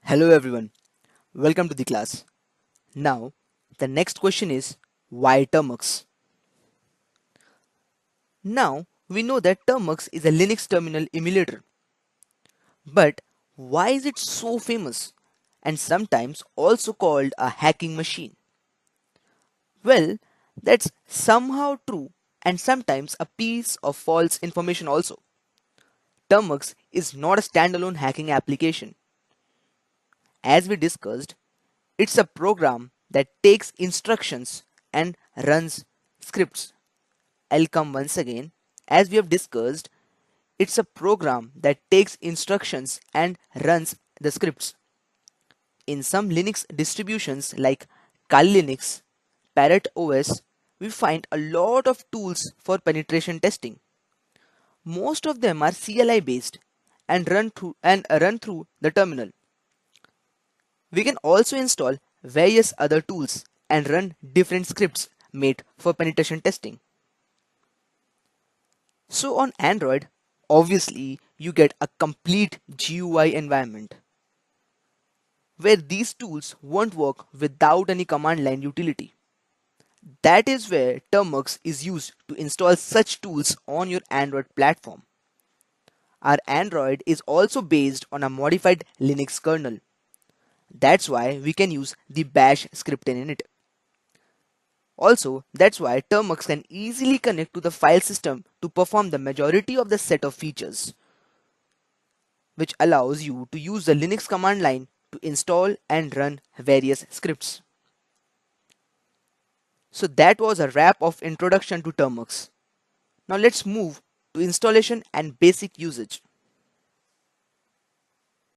Hello everyone, welcome to the class. Now, the next question is why Termux? Now, we know that Termux is a Linux terminal emulator. But why is it so famous and sometimes also called a hacking machine? Well, that's somehow true and sometimes a piece of false information also. Termux is not a standalone hacking application. As we discussed, it's a program that takes instructions and runs scripts. I'll come once again. As we have discussed, it's a program that takes instructions and runs the scripts. In some Linux distributions like Kali Linux, Parrot OS, we find a lot of tools for penetration testing. Most of them are CLI based and run through the terminal. We can also install various other tools and run different scripts made for penetration testing. So on Android, obviously you get a complete GUI environment where these tools won't work without any command line utility. That is where Termux is used to install such tools on your Android platform. Our Android is also based on a modified Linux kernel. That's why we can use the bash script in it. Also, that's why Termux can easily connect to the file system to perform the majority of the set of features, which allows you to use the Linux command line to install and run various scripts. So that was a wrap of introduction to Termux. Now let's move to installation and basic usage.